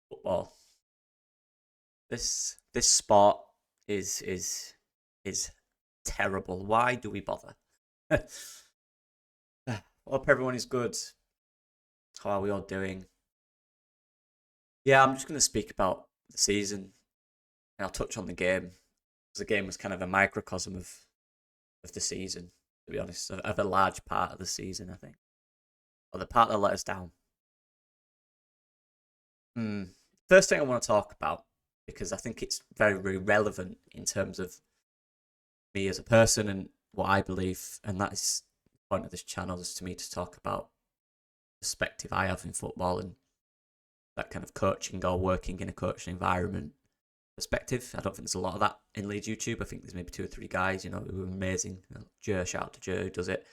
Football. This sport is terrible. Why do we bother? Hope everyone is good. How are we all doing? Yeah, I'm just going to speak about the season and I'll touch on the game. 'Cause the game was kind of a microcosm of the season, to be honest, of a large part of the season, I think. Or the part that let us down. Hmm. First thing I want to talk about, because I think it's very, very relevant in terms of me as a person and what I believe, and that is the point of this channel is to me to talk about perspective I have in football and that kind of coaching or working in a coaching environment perspective. I don't think there's a lot of that in Leeds YouTube. I think there's maybe two or three guys, who are amazing. Joe, shout out to Joe who does it,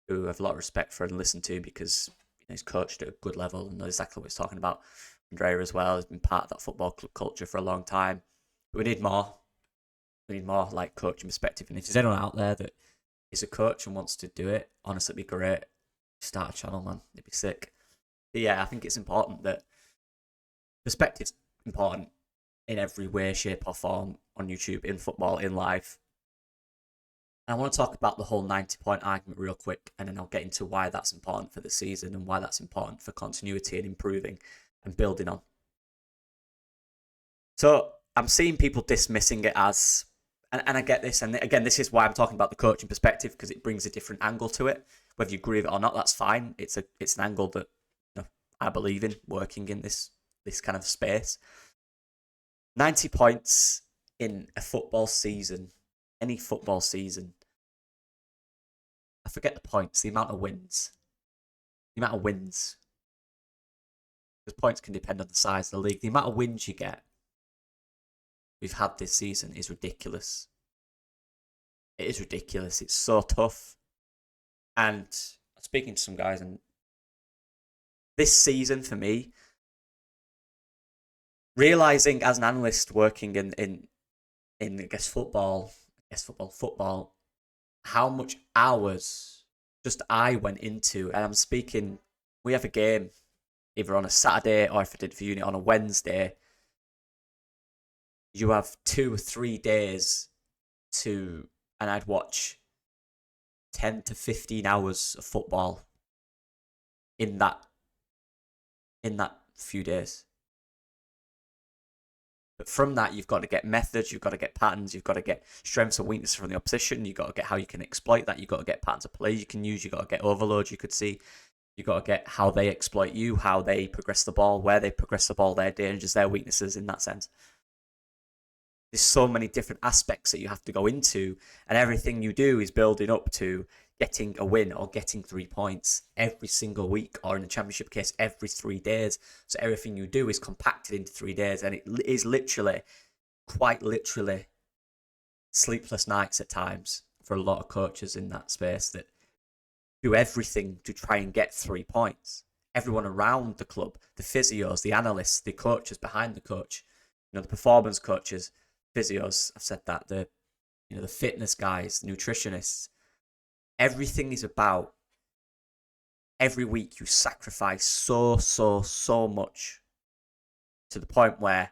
who I have a lot of respect for and listen to because he's coached at a good level and knows exactly what he's talking about. Andrea as well has been part of that football club culture for a long time. But we need more. We need more like coaching perspective. And if there's anyone out there that is a coach and wants to do it, honestly, it'd be great. Start a channel, man. It'd be sick. But yeah, I think it's important that perspective's important in every way, shape, or form on YouTube, in football, in life. And I want to talk about the whole 90-point argument real quick, and then I'll get into why that's important for the season and why that's important for continuity and improving and building on. So I'm seeing people dismissing it as, and I get this, and again, this is why I'm talking about the coaching perspective because it brings a different angle to it. Whether you agree with it or not, that's fine. It's an angle that I believe in working in this kind of space. 90 points in a football season, any football season. I forget the points, the amount of wins. The amount of wins. Because points can depend on the size of the league. The amount of wins you get we've had this season is ridiculous. It is ridiculous. It's so tough. And I'm speaking to some guys, and this season for me, realizing as an analyst working in I guess football, how much hours just I went into, and I'm speaking. We have a game either on a Saturday or if I did for unit on a Wednesday. You have 2 or 3 days and I'd watch 10 to 15 hours of football in that few days. But from that, you've got to get methods, you've got to get patterns, you've got to get strengths and weaknesses from the opposition, you've got to get how you can exploit that, you've got to get patterns of play you can use, you've got to get overloads you could see, you've got to get how they exploit you, how they progress the ball, where they progress the ball, their dangers, their weaknesses in that sense. There's so many different aspects that you have to go into, and everything you do is building up to getting a win or getting 3 points every single week, or in the championship case, every 3 days. So everything you do is compacted into 3 days, and it is literally, quite literally, sleepless nights at times for a lot of coaches in that space that do everything to try and get 3 points. Everyone around the club, the physios, the analysts, the coaches behind the coach, the performance coaches, physios, I've said that, the fitness guys, the nutritionists, everything is about every week you sacrifice so much to the point where,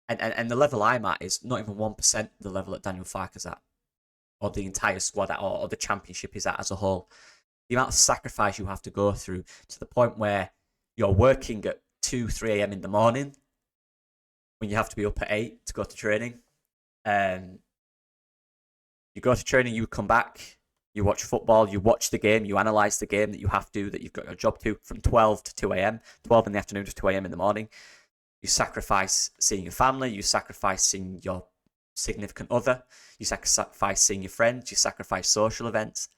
and the level I'm at is not even 1% the level that Daniel Farke's at, or the entire squad at, or the championship is at as a whole. The amount of sacrifice you have to go through to the point where you're working at 2, 3 a.m. in the morning when you have to be up at 8 to go to training. You go to training, you come back, you watch football, you watch the game, you analyse the game that you've got your job to from 12 to 2 a.m., 12 in the afternoon to 2 a.m. in the morning. You sacrifice seeing your family, you sacrifice seeing your significant other, you sacrifice seeing your friends, you sacrifice social events.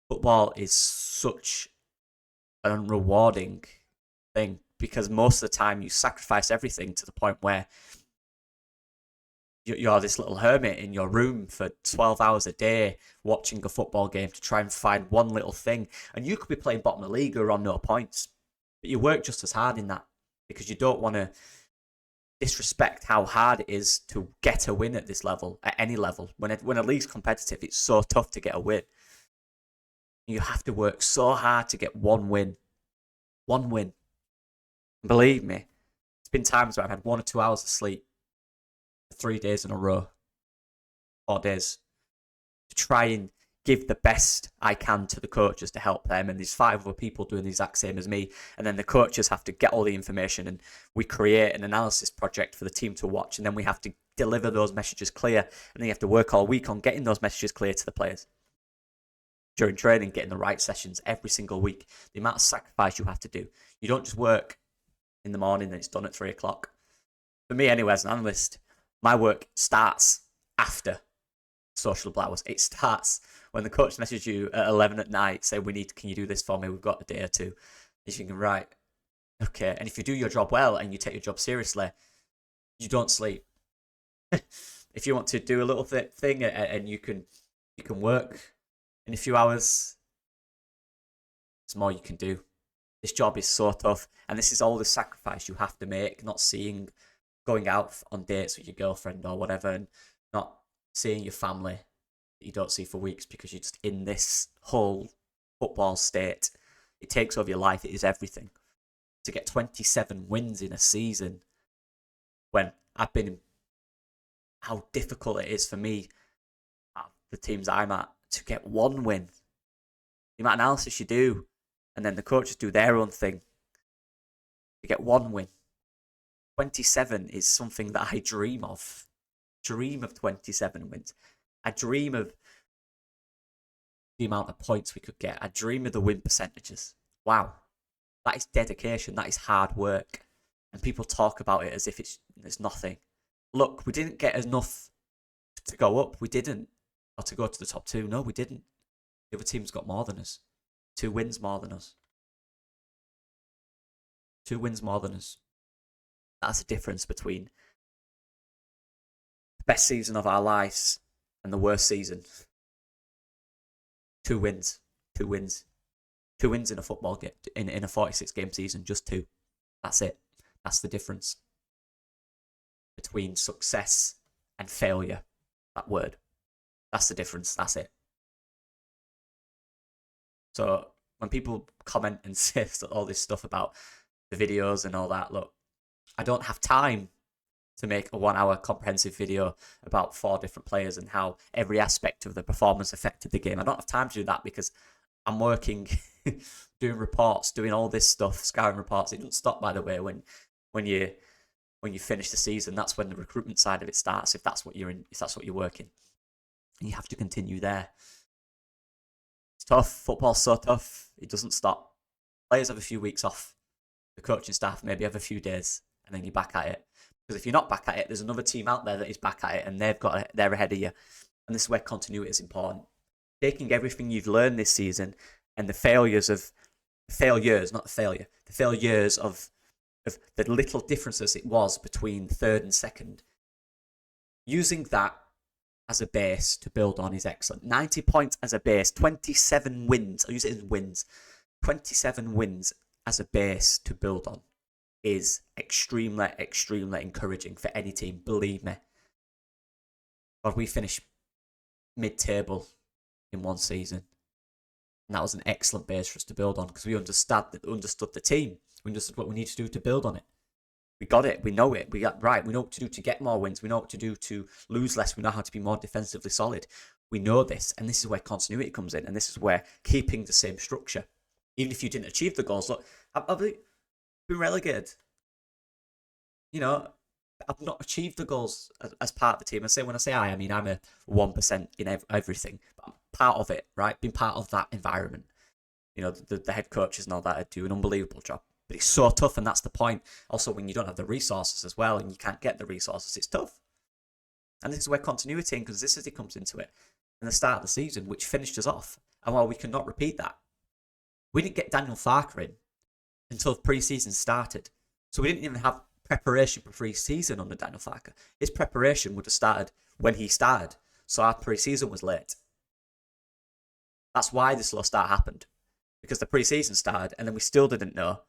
Football is such an unrewarding thing because most of the time you sacrifice everything to the point where you're this little hermit in your room for 12 hours a day watching a football game to try and find one little thing. And you could be playing bottom of the league or on no points, but you work just as hard in that because you don't want to disrespect how hard it is to get a win at this level, at any level. When a league's competitive, it's so tough to get a win. You have to work so hard to get one win. One win. Believe me, been times where I've had 1 or 2 hours of sleep for 3 days in a row, 4 days, to try and give the best I can to the coaches to help them. And there's 5 other people doing the exact same as me. And then the coaches have to get all the information, and we create an analysis project for the team to watch. And then we have to deliver those messages clear. And then you have to work all week on getting those messages clear to the players. During training, getting the right sessions every single week. The amount of sacrifice you have to do. You don't just work in the morning and it's done at 3 o'clock. For me, anyway, as an analyst, my work starts after social hours. It starts when the coach messages you at 11 at night, say, can you do this for me? We've got a day or two. You're thinking, right, okay. And if you do your job well and you take your job seriously, you don't sleep. If you want to do a little thing and you can work in a few hours, there's more you can do. This job is so tough, and this is all the sacrifice you have to make, not going out on dates with your girlfriend or whatever, and not seeing your family that you don't see for weeks because you're just in this whole football state. It takes over your life. It is everything. To get 27 wins in a season, when I've been, how difficult it is for me, the teams I'm at, to get 1 win. The amount of analysis you do, and then the coaches do their own thing. You get 1 win. 27 is something that I dream of. Dream of 27 wins. I dream of the amount of points we could get. I dream of the win percentages. Wow. That is dedication. That is hard work. And people talk about it as if it's nothing. Look, we didn't get enough to go up. We didn't. Or to go to the top 2. No, we didn't. The other team's got more than us. 2 wins more than us. 2 wins more than us. That's the difference between the best season of our lives and the worst season. 2 wins. 2 wins. 2 wins in a football game, in a 46-game season, just 2. That's it. That's the difference between success and failure. That word. That's the difference. That's it. So when people comment and say all this stuff about the videos and all that, look, I don't have time to make a 1-hour comprehensive video about 4 different players and how every aspect of the performance affected the game. I don't have time to do that because I'm working, doing reports, doing all this stuff, scouting reports. It doesn't stop, by the way, when you finish the season. That's when the recruitment side of it starts. If that's what you're working, and you have to continue there. It's tough. Football's so tough. It doesn't stop. Players have a few weeks off. The coaching staff maybe have a few days, and then you're back at it. Because if you're not back at it, there's another team out there that is back at it, and they're ahead of you. And this is where continuity is important. Taking everything you've learned this season and the failures of the little differences it was between 3rd and 2nd, using that as a base to build on is excellent. 90 points as a base, 27 wins. I'll use it as wins. 27 wins as a base to build on is extremely, extremely encouraging for any team. Believe me. God, we finished mid-table in 1 season. And that was an excellent base for us to build on because we understood the team. We understood what we need to do to build on it. We got it. We know it. We got right. We know what to do to get more wins. We know what to do to lose less. We know how to be more defensively solid. We know this. And this is where continuity comes in. And this is where keeping the same structure. Even if you didn't achieve the goals. Look, I've been relegated. You know, I've not achieved the goals as part of the team. When I say I mean I'm a 1% in everything. But I'm part of it, right? Being part of that environment. You know, the head coaches and all that do an unbelievable job. But it's so tough, and that's the point. Also, when you don't have the resources as well, and you can't get the resources, it's tough. And this is where continuity and consistency comes into it. In the start of the season, which finished us off. And while we cannot repeat that, we didn't get Daniel Farker in until pre-season started. So we didn't even have preparation for pre-season under Daniel Farker. His preparation would have started when he started. So our pre-season was late. That's why the slow start happened. Because the pre-season started, and then we still didn't know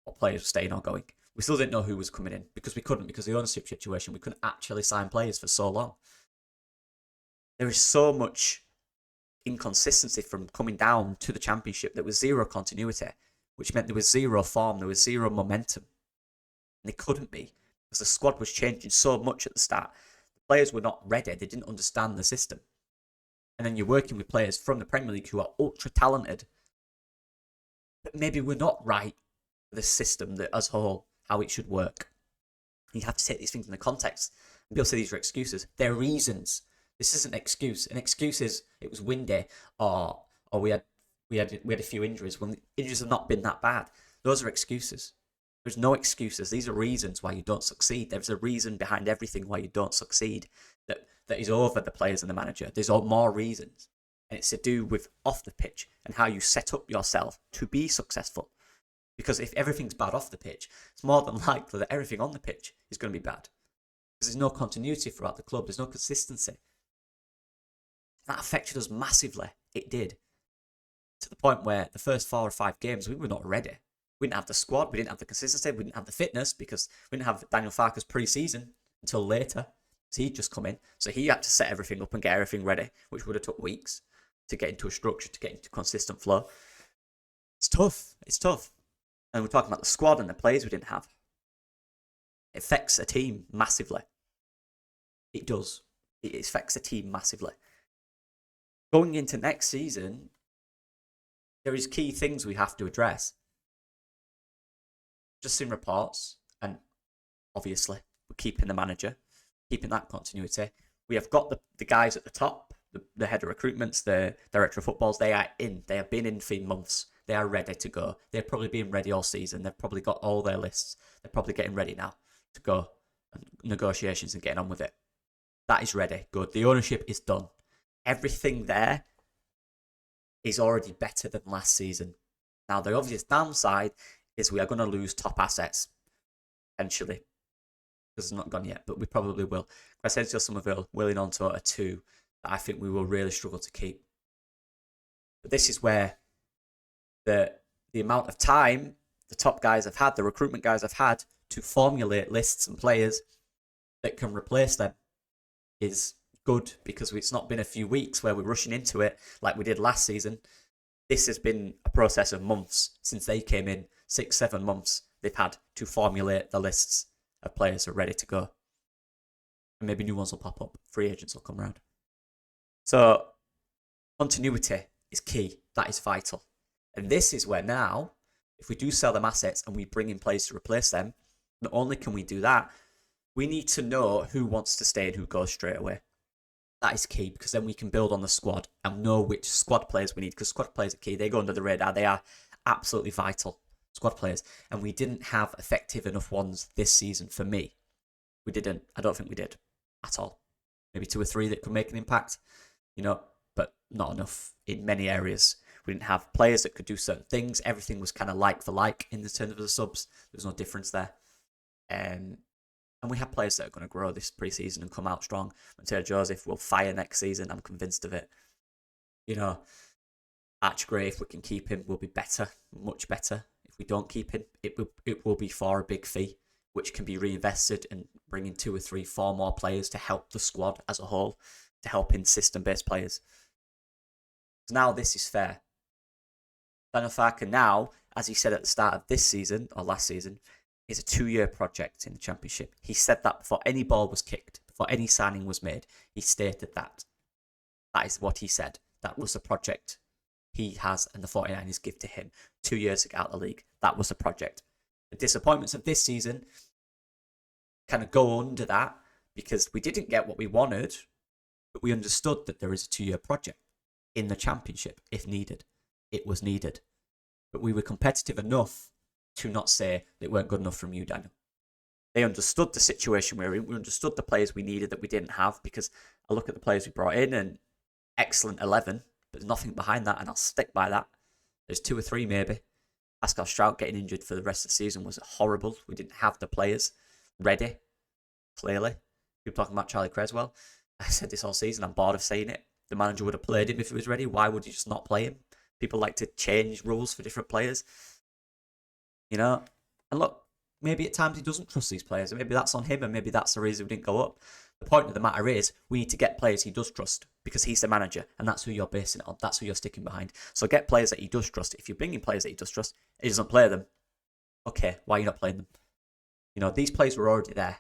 what players were staying or going. We still didn't know who was coming in because we couldn't, because of the ownership situation, we couldn't actually sign players for so long. There is so much inconsistency from coming down to the Championship. There was zero continuity, which meant there was zero form, there was zero momentum. And they couldn't be because the squad was changing so much at the start. The players were not ready. They didn't understand the system. And then you're working with players from the Premier League who are ultra talented, but maybe we're not right for the system that as a whole, how it should work. You have to take these things in the context. And people say these are excuses. They're reasons. This isn't an excuse. An excuse is it was windy, or we had a few injuries. When the injuries have not been that bad, those are excuses. There's no excuses. These are reasons why you don't succeed. There's a reason behind everything why you don't succeed that is over the players and the manager. There's more reasons. And it's to do with off the pitch and how you set up yourself to be successful. Because if everything's bad off the pitch, it's more than likely that everything on the pitch is going to be bad. Because there's no continuity throughout the club. There's no consistency. That affected us massively. It did. To the point where the first 4 or 5 games, we were not ready. We didn't have the squad. We didn't have the consistency. We didn't have the fitness because we didn't have Daniel Farke's pre-season until later. So he'd just come in. So he had to set everything up and get everything ready, which would have took weeks to get into a structure, to get into consistent flow. It's tough. It's tough. And we're talking about the squad and the players we didn't have. It affects a team massively. It does. It affects a team massively. Going into next season, there is key things we have to address. Just in reports, and obviously we're keeping the manager, keeping that continuity. We have got the guys at the top, the head of recruitments, the director of footballs. They are in. They have been in for months. They are ready to go. They're probably being ready all season. They've probably got all their lists. They're probably getting ready now to go and negotiations and getting on with it. That is ready. Good. The ownership is done. Everything there is already better than last season. Now, the obvious downside is we are going to lose top assets, potentially. Because it's not gone yet, but we probably will. Crescencio Somerville, Willie Gnonto are 2 that I think we will really struggle to keep. But this is where the amount of time the top guys have had, the recruitment guys have had to formulate lists and players that can replace them is good, because it's not been a few weeks where we're rushing into it like we did last season. This has been a process of months since they came in. 6-7 months they've had to formulate the lists of players who are ready to go. And maybe new ones will pop up. Free agents will come around. So continuity is key. That is vital. And this is where now, if we do sell them assets and we bring in players to replace them, not only can we do that, we need to know who wants to stay and who goes straight away. That is key, because then we can build on the squad and know which squad players we need, because squad players are key. They go under the radar. They are absolutely vital, squad players. And we didn't have effective enough ones this season for me. We didn't. I don't think we did at all. Maybe 2 or 3 that could make an impact, but not enough in many areas. We didn't have players that could do certain things. Everything was kind of like for like in the terms of the subs. There was no difference there. And we have players that are going to grow this pre-season and come out strong. Mateo Joseph will fire next season. I'm convinced of it. Archgray, if we can keep him, will be better, much better. If we don't keep him, it will be for a big fee, which can be reinvested and bring in 2 or 3, 4 more players to help the squad as a whole, to help in system-based players. So now this is fair. Daniel Farke now, as he said at the start of this season, or last season, is a 2-year project in the Championship. He said that before any ball was kicked, before any signing was made. He stated that. That is what he said. That was the project he has and the 49ers give to him. 2 years to get out of the league. That was the project. The disappointments of this season kind of go under that, because we didn't get what we wanted, but we understood that there is a 2-year project in the Championship if needed. It was needed. But we were competitive enough to not say that it weren't good enough from you, Daniel. They understood the situation we were in. We understood the players we needed that we didn't have, because I look at the players we brought in and excellent 11, but there's nothing behind that, and I'll stick by that. There's 2 or 3 maybe. Pascal Strout getting injured for the rest of the season was horrible. We didn't have the players ready, clearly. People talking about Charlie Creswell. I said this all season. I'm bored of saying it. The manager would have played him if he was ready. Why would you just not play him? People like to change rules for different players. And look, maybe at times he doesn't trust these players, and maybe that's on him, and maybe that's the reason we didn't go up. The point of the matter is, we need to get players he does trust, because he's the manager, and that's who you're basing it on. That's who you're sticking behind. So get players that he does trust. If you're bringing players that he does trust, he doesn't play them. Okay, why are you not playing them? These players were already there.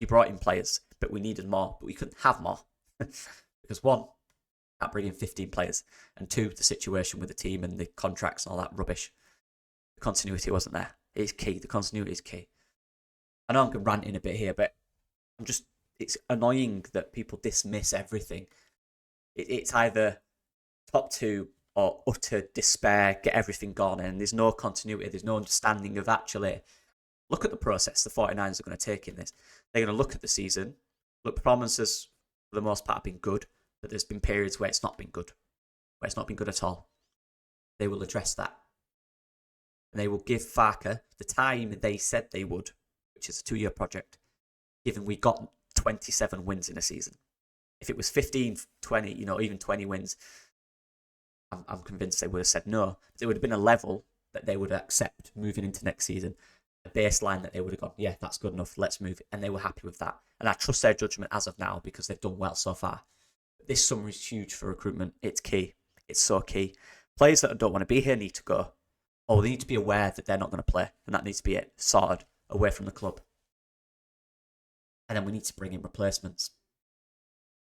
You brought in players, but we needed more, but we couldn't have more. Because one, can't bring in 15 players, and two, the situation with the team and the contracts and all that rubbish. The continuity wasn't there. It's key. The continuity is key. I know I'm ranting a bit here, but it's annoying that people dismiss everything. It's either top two or utter despair, get everything gone, and there's no continuity, there's no understanding of actually, look at the process the 49ers are going to take in this. They're going to look at the season. Look, performances, for the most part, have been good, but there's been periods where it's not been good, where it's not been good at all. They will address that. And they will give Farker the time they said they would, which is a 2-year project, given we got 27 wins in a season. If it was 15, 20, even 20 wins, I'm convinced they would have said no. It would have been a level that they would accept moving into next season. A baseline that they would have gone, yeah, that's good enough, let's move it. And they were happy with that. And I trust their judgment as of now because they've done well so far. But this summer is huge for recruitment. It's key. It's so key. Players that don't want to be here need to go. Or they need to be aware that they're not going to play. And that needs to be it. Sorted away from the club. And then we need to bring in replacements.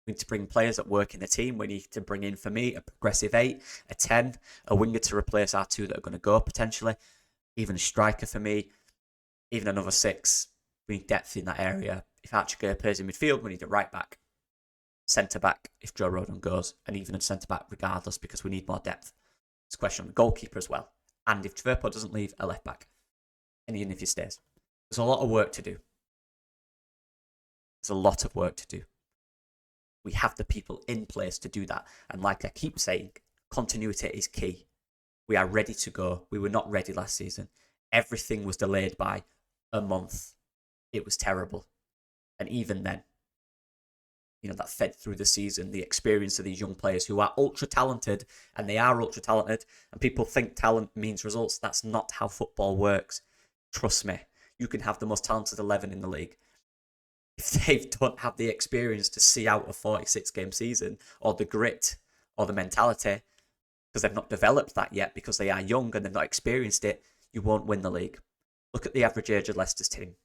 We need to bring players that work in the team. We need to bring in, for me, a progressive 8, a 10, a winger to replace our 2 that are going to go potentially, even a striker for me, even another 6. We need depth in that area. If Archie Gray plays in midfield, we need a right back, centre back if Joe Rodon goes, and even a centre back regardless because we need more depth. It's a question on the goalkeeper as well. And if Tverpo doesn't leave, a left back. And even if he stays. There's a lot of work to do. There's a lot of work to do. We have the people in place to do that. And like I keep saying, continuity is key. We are ready to go. We were not ready last season. Everything was delayed by a month. It was terrible. And even then, that fed through the season, the experience of these young players who are ultra talented, and they are ultra talented, and people think talent means results. That's not how football works. Trust me. You can have the most talented 11 in the league. If they don't have the experience to see out a 46-game season, or the grit, or the mentality, because they've not developed that yet, because they are young and they've not experienced it, you won't win the league. Look at the average age of Leicester's team.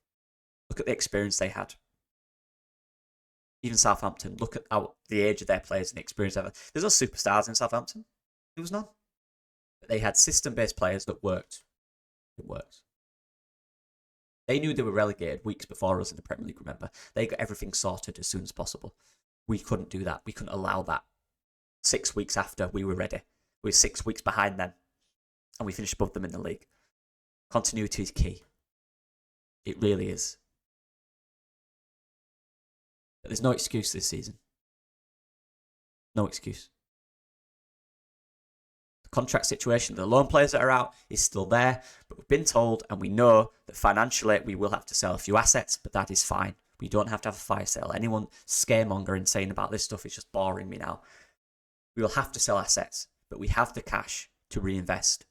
Look at the experience they had. Even Southampton, look at the age of their players and the experience of it. There's no superstars in Southampton. There was none. But they had system-based players that worked. It works. They knew they were relegated weeks before us in the Premier League, remember? They got everything sorted as soon as possible. We couldn't do that. We couldn't allow that. 6 weeks after we were ready. We were 6 weeks behind them. And we finished above them in the league. Continuity is key. It really is. But there's no excuse this season. No excuse. The contract situation, the loan players that are out is still there, but we've been told and we know that financially we will have to sell a few assets, but that is fine. We don't have to have a fire sale. Anyone scaremongering saying about this stuff is just boring me now. We will have to sell assets, but we have the cash to reinvest.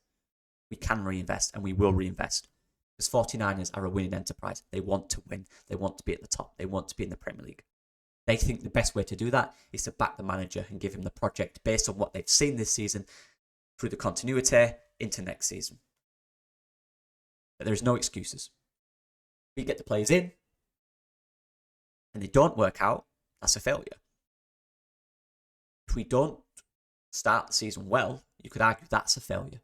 We can reinvest and we will reinvest. Because 49ers are a winning enterprise. They want to win. They want to be at the top. They want to be in the Premier League. They think the best way to do that is to back the manager and give him the project based on what they've seen this season through the continuity into next season. But there's no excuses. We get the players in and they don't work out, that's a failure. If we don't start the season well, you could argue that's a failure.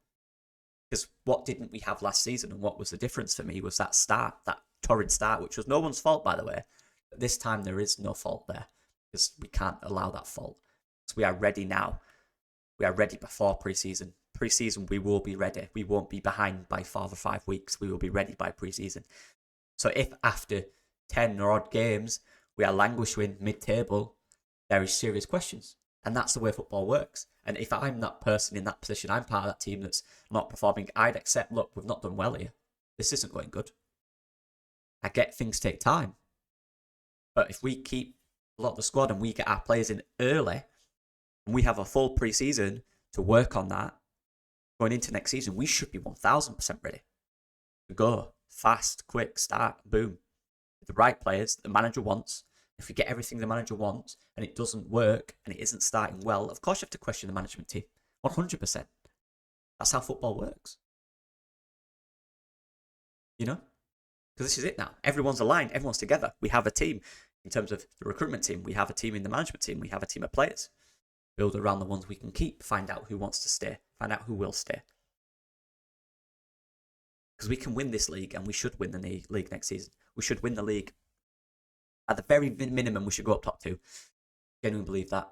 Because what didn't we have last season and what was the difference for me was that start, that torrid start, which was no one's fault, by the way. But this time there is no fault there because we can't allow that fault. So we are ready now. We are ready before pre-season. Pre-season, we will be ready. We won't be behind by 4 or 5 weeks. We will be ready by pre-season. So if after 10 or odd games we are languishing mid-table, there is serious questions. And that's the way football works. And if I'm that person in that position, I'm part of that team that's not performing, I'd accept, look, we've not done well here. This isn't going good. I get things take time. But if we keep a lot of the squad and we get our players in early, and we have a full pre-season to work on that, going into next season, we should be 1000% ready to go. Fast, quick, start, boom. With the right players that the manager wants. If we get everything the manager wants and it doesn't work and it isn't starting well, of course you have to question the management team. 100%. That's how football works. Because this is it now. Everyone's aligned. Everyone's together. We have a team in terms of the recruitment team. We have a team in the management team. We have a team of players. Build around the ones we can keep. Find out who wants to stay. Find out who will stay. Because we can win this league, and we should win the league next season. We should win the league. At the very minimum, we should go up top 2. Genuinely believe that.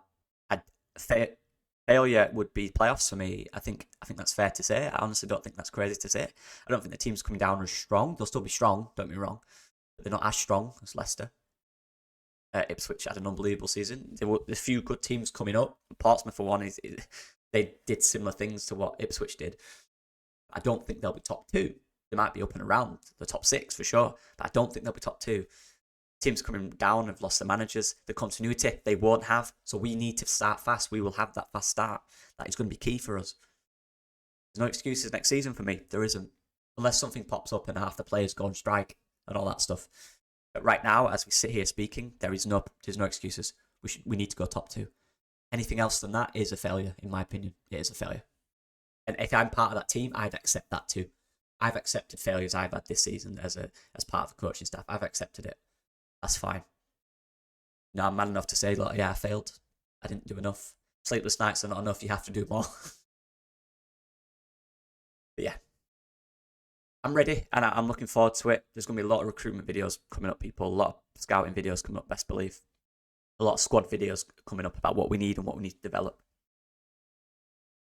Failure would be playoffs for me. I think that's fair to say. I honestly don't think that's crazy to say. I don't think the team's coming down as strong. They'll still be strong, don't get me wrong. But they're not as strong as Leicester. Ipswich had an unbelievable season. There were a few good teams coming up. Portsmouth, for one, they did similar things to what Ipswich did. I don't think they'll be top 2. They might be up and around the top 6 for sure, but I don't think they'll be top 2. Teams coming down have lost their managers. The continuity they won't have, so we need to start fast. We will have that fast start. That is going to be key for us. There's no excuses next season for me. There isn't, unless something pops up and half the players go on strike and all that stuff. But right now, as we sit here speaking, there's no excuses. We need to go top 2. Anything else than that is a failure, in my opinion. It is a failure. And if I'm part of that team, I'd accept that too. I've accepted failures I've had this season as part of the coaching staff. I've accepted it. That's fine. No, I'm man enough to say, like, yeah, I failed. I didn't do enough. Sleepless nights are not enough. You have to do more. But yeah, I'm ready, and I'm looking forward to it. There's going to be a lot of recruitment videos coming up, people. A lot of scouting videos coming up, best believe. A lot of squad videos coming up about what we need and what we need to develop.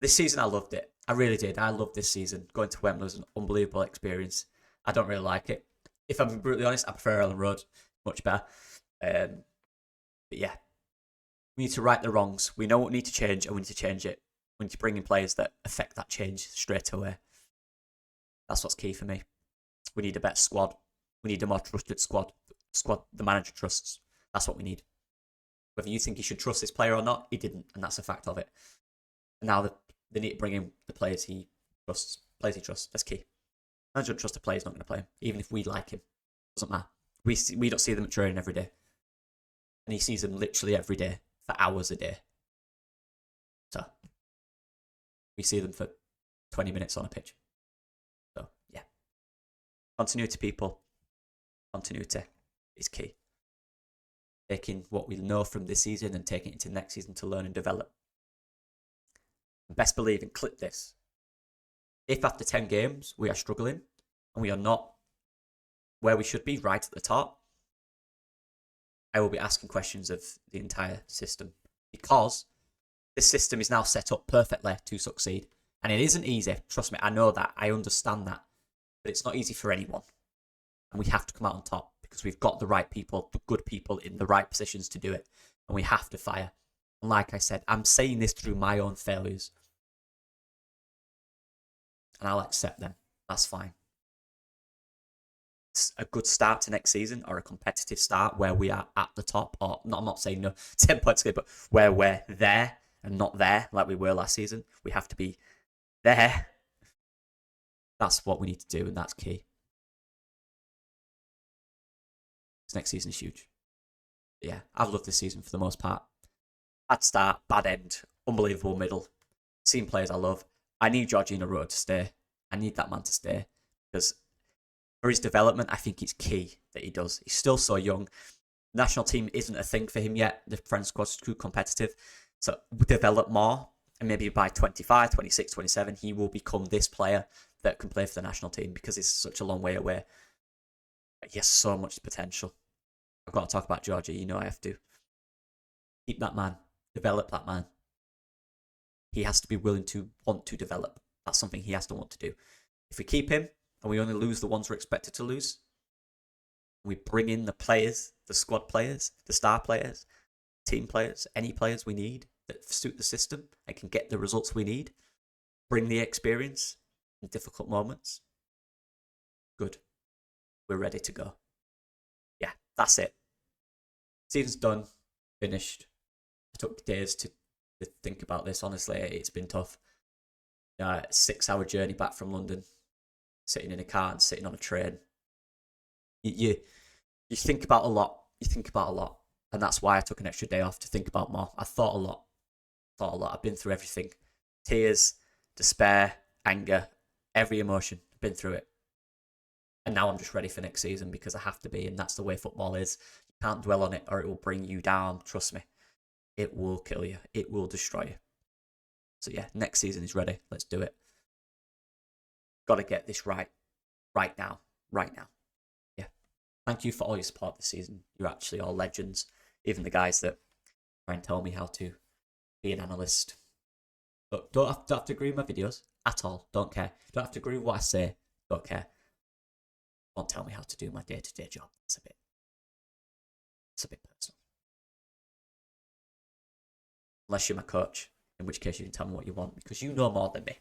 This season, I loved it. I really did. I loved this season. Going to Wembley was an unbelievable experience. I don't really like it. If I'm brutally honest, I prefer Ellen Road. Much better. But yeah, we need to right the wrongs. We know what we need to change, and we need to change it. We need to bring in players that affect that change straight away. That's what's key for me. We need a better squad. We need a more trusted squad. Squad the manager trusts. That's what we need. Whether you think he should trust this player or not, he didn't, and that's a fact of it. And now they need to bring in the players he trusts. Players he trusts. That's key. Manager don't trust a player, he's not going to play him, even if we like him. Doesn't matter. We don't see them at training every day, and he sees them literally every day for hours a day. So we see them for 20 minutes on a pitch. So yeah, continuity, people. Continuity is key. Taking what we know from this season and taking it into next season to learn and develop. And best believe and clip this. If after 10 games we are struggling and we are not where we should be, right at the top, I will be asking questions of the entire system, because this system is now set up perfectly to succeed. And it isn't easy. Trust me, I know that. I understand that. But it's not easy for anyone. And we have to come out on top because we've got the right people, the good people in the right positions to do it. And we have to fire. And like I said, I'm saying this through my own failures. And I'll accept them. That's fine. It's a good start to next season, or a competitive start where we are at the top, or not, I'm not saying no 10 points good, but where we're there and not there like we were last season. We have to be there. That's what we need to do, and that's key. This next season is huge. Yeah, I've loved this season for the most part. Bad start, bad end, unbelievable middle. Seeing players I love. I need Georgina Road to stay. I need that man to stay, because for his development, I think it's key that he does. He's still so young. National team isn't a thing for him yet. The French squad's too competitive. So develop more, and maybe by 25, 26, 27, he will become this player that can play for the national team, because he's such a long way away. He has so much potential. I've got to talk about Georgie. You know I have to. Keep that man. Develop that man. He has to be willing to want to develop. That's something he has to want to do. If we keep him, and we only lose the ones we're expected to lose, we bring in the players, the squad players, the star players, team players, any players we need that suit the system and can get the results we need, bring the experience in difficult moments. Good. We're ready to go. Yeah, that's it. Season's done. Finished. I took days to think about this. Honestly, it's been tough. 6-hour journey back from London. Sitting in a car and sitting on a train. You think about a lot. You think about a lot. And that's why I took an extra day off to think about more. I thought a lot. I've been through everything. Tears, despair, anger, every emotion. I've been through it. And now I'm just ready for next season because I have to be, and that's the way football is. You can't dwell on it or it will bring you down. Trust me. It will kill you. It will destroy you. So yeah, next season is ready. Let's do it. Got to get this right. Right now. Right now. Yeah. Thank you for all your support this season. You're actually all legends. Even the guys that try and tell me how to be an analyst. But don't have to agree with my videos at all. Don't care. Don't have to agree with what I say. Don't care. Don't tell me how to do my day-to-day job. It's a bit personal. Unless you're my coach, in which case you can tell me what you want because you know more than me.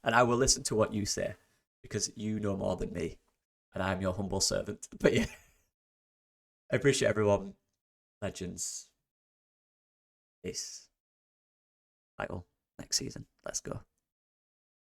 And I will listen to what you say because you know more than me. And I'm your humble servant. But yeah, I appreciate everyone. Legends. Peace. Title next season. Let's go.